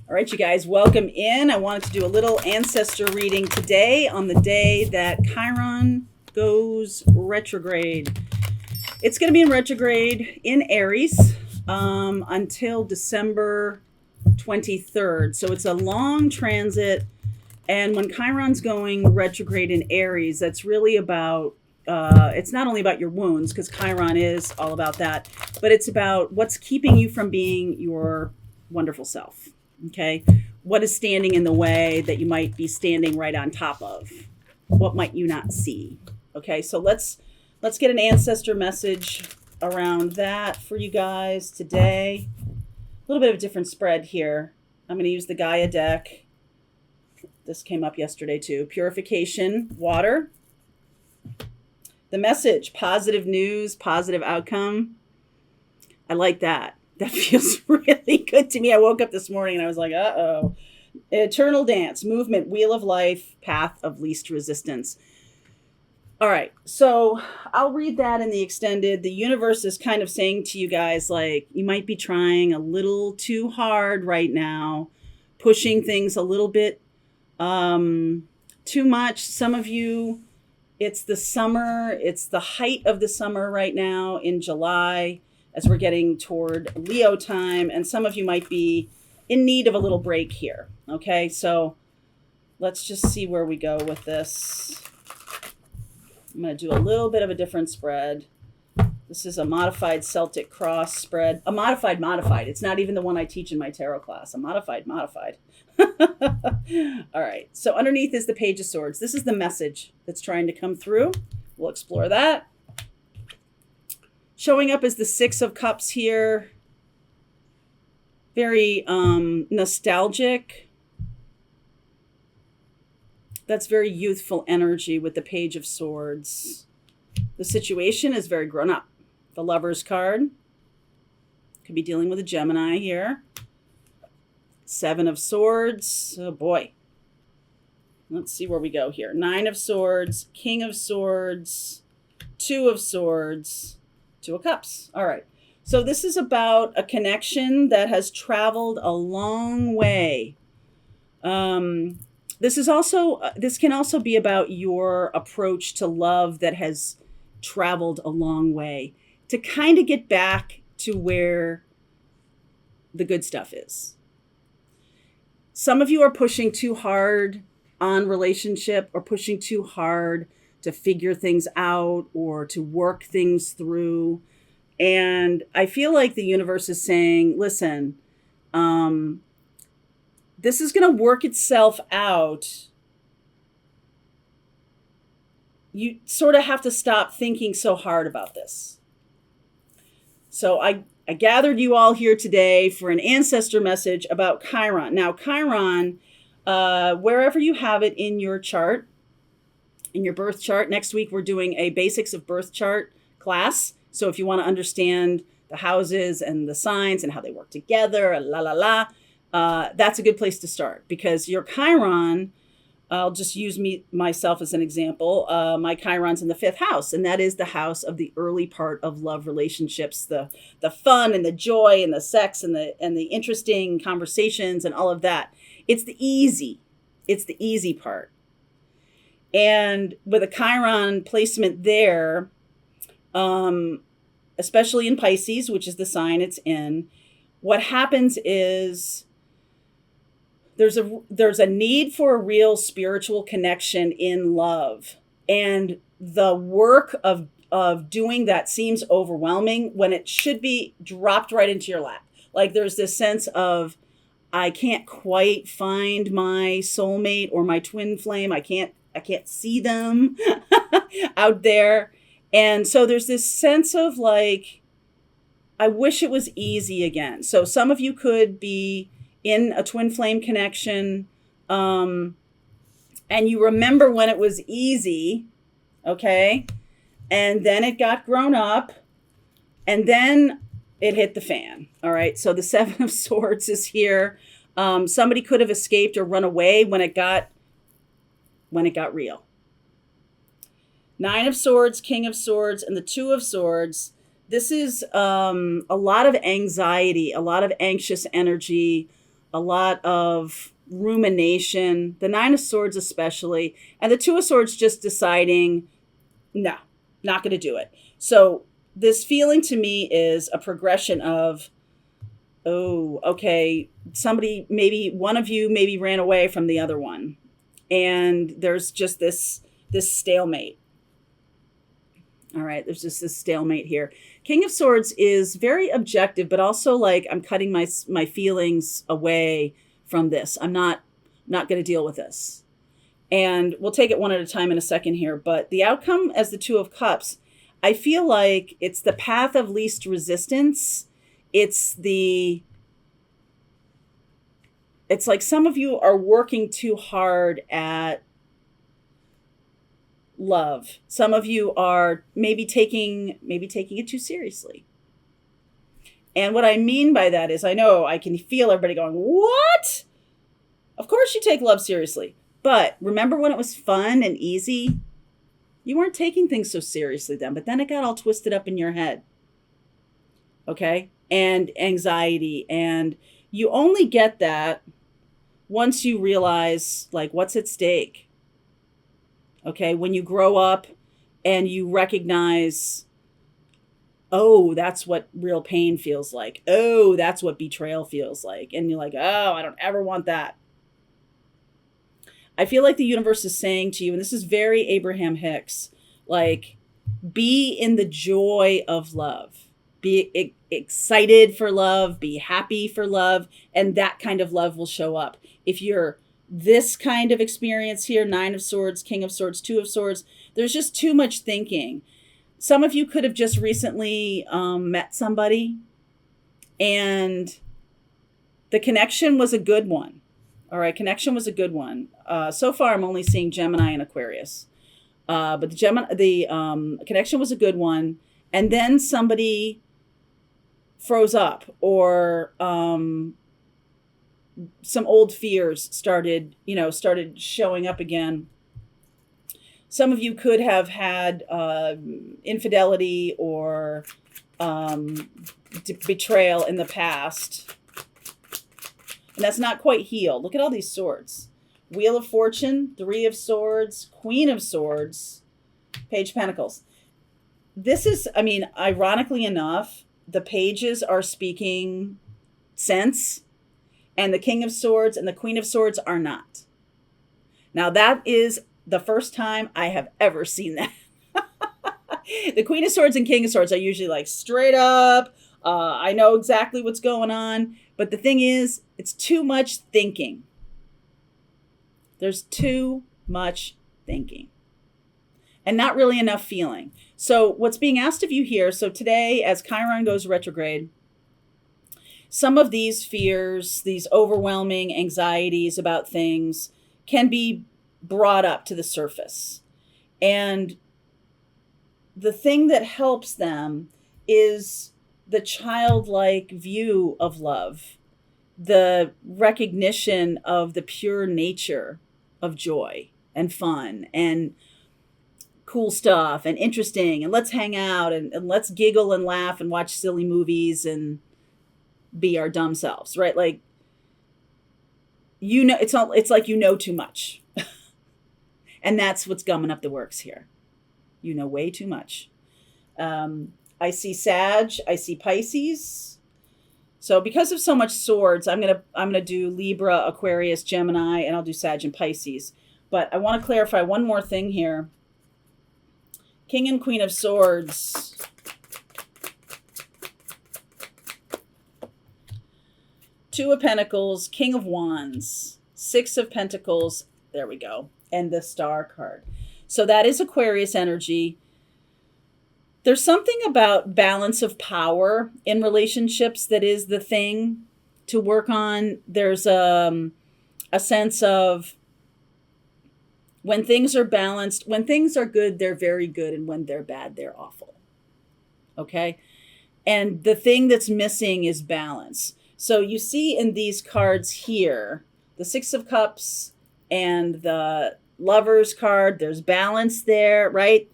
All right, you guys, welcome in. I wanted to do a little ancestor reading today on the day that Chiron goes retrograde. It's going to be in retrograde in Aries until December 23rd. So it's a long transit. And when Chiron's going retrograde in Aries, that's really about, it's not only about your wounds, because Chiron is all about that, but it's about what's keeping you from being your wonderful self. Okay. What is standing in the way that you might be standing right on top of? What might you not see? Okay. So let's get an ancestor message around that for you guys today. A little bit of a different spread here. I'm going to use the Gaia deck. This came up yesterday too. Purification, water. The message, positive news, positive outcome. I like that. That feels really good to me. I woke up this morning and I was like, uh-oh. Eternal dance, movement, wheel of life, path of least resistance. All right, so I'll read that in the extended. The universe is kind of saying to you guys, like, you might be trying a little too hard right now, pushing things a little bit too much. Some of you, it's the summer. It's the height of the summer right now in July as we're getting toward Leo time. And some of you might be in need of a little break here. Okay, so let's just see where we go with this. I'm going to do a little bit of a different spread. This is a modified Celtic cross spread. A modified. It's not even the one I teach in my tarot class. A modified. All right. So underneath is the Page of Swords. This is the message that's trying to come through. We'll explore that. Showing up as the Six of Cups here. Very nostalgic. That's very youthful energy with the Page of Swords. The situation is very grown up. The Lover's card. Could be dealing with a Gemini here. Seven of Swords. Oh boy. Let's see where we go here. Nine of Swords. King of Swords. Two of Swords. Two of Cups. All right. So this is about a connection that has traveled a long way. This can also be about your approach to love that has traveled a long way to kind of get back to where the good stuff is. Some of you are pushing too hard on relationship or pushing too hard to figure things out or to work things through. And I feel like the universe is saying, listen, this is going to work itself out. You sort of have to stop thinking so hard about this. So I gathered you all here today for an ancestor message about Chiron. Now, Chiron, wherever you have it in your chart, in your birth chart, next week we're doing a basics of birth chart class. So if you want to understand the houses and the signs and how they work together, that's a good place to start, because your Chiron, I'll just use myself as an example. My Chiron's in the 5th house, and that is the house of the early part of love relationships, the fun and the joy and the sex and the interesting conversations and all of that. It's the easy part. And with a Chiron placement there, especially in Pisces, which is the sign it's in, what happens is there's a need for a real spiritual connection in love. And the work of doing that seems overwhelming when it should be dropped right into your lap. Like there's this sense of, I can't quite find my soulmate or my twin flame. I can't see them out there. And so there's this sense of like, I wish it was easy again. So some of you could be in a twin flame connection, and you remember when it was easy, okay? And then it got grown up, and then it hit the fan, all right? So the Seven of Swords is here. Somebody could have escaped or run away when it got real. Nine of Swords, King of Swords, and the Two of Swords. This is a lot of anxiety, a lot of anxious energy, a lot of rumination, the Nine of Swords especially, and the Two of Swords just deciding, no, not going to do it. So this feeling to me is a progression of, oh, okay, somebody, maybe one of you maybe ran away from the other one. And there's just this stalemate. All right, there's just this stalemate here. King of Swords is very objective, but also like I'm cutting my feelings away from this. I'm not going to deal with this. And we'll take it one at a time in a second here. But the outcome as the Two of Cups, I feel like it's the path of least resistance. It's like some of you are working too hard at love. Some of you are maybe taking it too seriously. And what I mean by that is, I know I can feel everybody going, what? Of course you take love seriously. But remember when it was fun and easy? You weren't taking things so seriously then, but then it got all twisted up in your head. Okay? And anxiety. And you only get that once you realize, like, what's at stake. Okay? When you grow up and you recognize, oh, that's what real pain feels like. Oh, that's what betrayal feels like. And you're like, oh, I don't ever want that. I feel like the universe is saying to you, and this is very Abraham Hicks, like, be in the joy of love. Be excited for love. Be happy for love. And that kind of love will show up. If you're this kind of experience here, Nine of Swords, King of Swords, Two of Swords, there's just too much thinking. Some of you could have just recently met somebody and the connection was a good one. All right, connection was a good one. So far, I'm only seeing Gemini and Aquarius. But the connection was a good one. And then somebody froze up, or some old fears started showing up again. Some of you could have had infidelity or betrayal in the past. And that's not quite healed. Look at all these swords. Wheel of Fortune, Three of Swords, Queen of Swords, Page of Pentacles. This is, I mean, ironically enough, the pages are speaking sense, and the King of Swords and the Queen of Swords are not. Now, that is the first time I have ever seen that. The Queen of Swords and King of Swords are usually like straight up. I know exactly what's going on. But the thing is, it's too much thinking. There's too much thinking. And not really enough feeling. So what's being asked of you here, so today as Chiron goes retrograde, some of these fears, these overwhelming anxieties about things can be brought up to the surface. And the thing that helps them is the childlike view of love, the recognition of the pure nature of joy and fun and cool stuff and interesting, and let's hang out and let's giggle and laugh and watch silly movies and be our dumb selves, right? Like, it's like you know too much. And that's what's gumming up the works here. You know way too much. I see Sag, I see Pisces. So because of so much swords, I'm gonna do Libra, Aquarius, Gemini, and I'll do Sag and Pisces. But I want to clarify one more thing here. King and Queen of Swords. Two of Pentacles, King of Wands, Six of Pentacles. There we go. And the Star card. So that is Aquarius energy. There's something about balance of power in relationships that is the thing to work on. There's a sense of when things are balanced, when things are good, they're very good. And when they're bad, they're awful. Okay? And the thing that's missing is balance. So you see in these cards here, the Six of Cups and the Lovers card, there's balance there, right?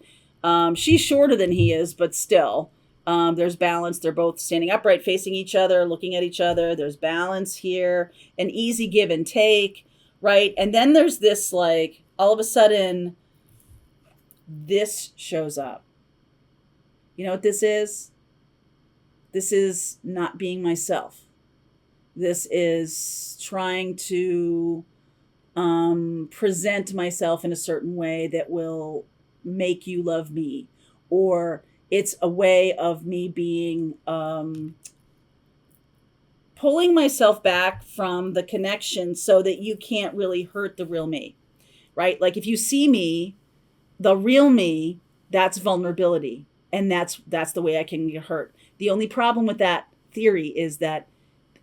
She's shorter than he is, but still. There's balance. They're both standing upright, facing each other, looking at each other. There's balance here, an easy give and take, right? And then there's this, like, all of a sudden, this shows up. You know what this is? This is not being myself. This is trying to present myself in a certain way that will make you love me, or it's a way of me being pulling myself back from the connection so that you can't really hurt the real me, right? Like if you see me, the real me, that's vulnerability, and that's the way I can get hurt. The only problem with that theory is that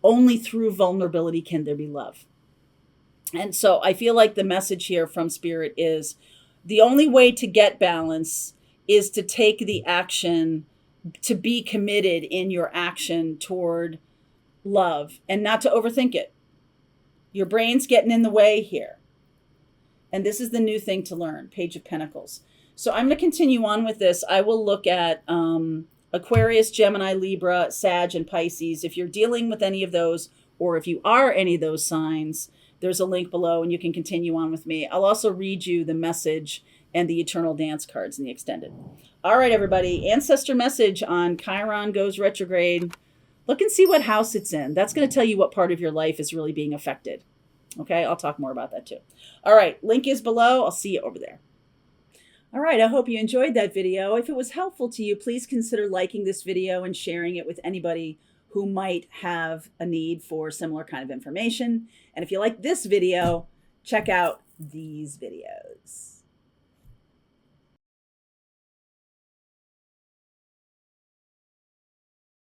only through vulnerability can there be love. And so I feel like the message here from Spirit is the only way to get balance is to take the action, to be committed in your action toward love and not to overthink it. Your brain's getting in the way here. And this is the new thing to learn, Page of Pentacles. So I'm going to continue on with this. I will look at Aquarius, Gemini, Libra, Sag, and Pisces. If you're dealing with any of those, or if you are any of those signs, there's a link below and you can continue on with me. I'll also read you the message and the Eternal Dance cards in the extended. All right, everybody. Ancestor message on Chiron goes retrograde. Look and see what house it's in. That's going to tell you what part of your life is really being affected. Okay, I'll talk more about that too. All right, link is below. I'll see you over there. All right, I hope you enjoyed that video. If it was helpful to you, please consider liking this video and sharing it with anybody who might have a need for similar kind of information. And if you like this video, check out these videos.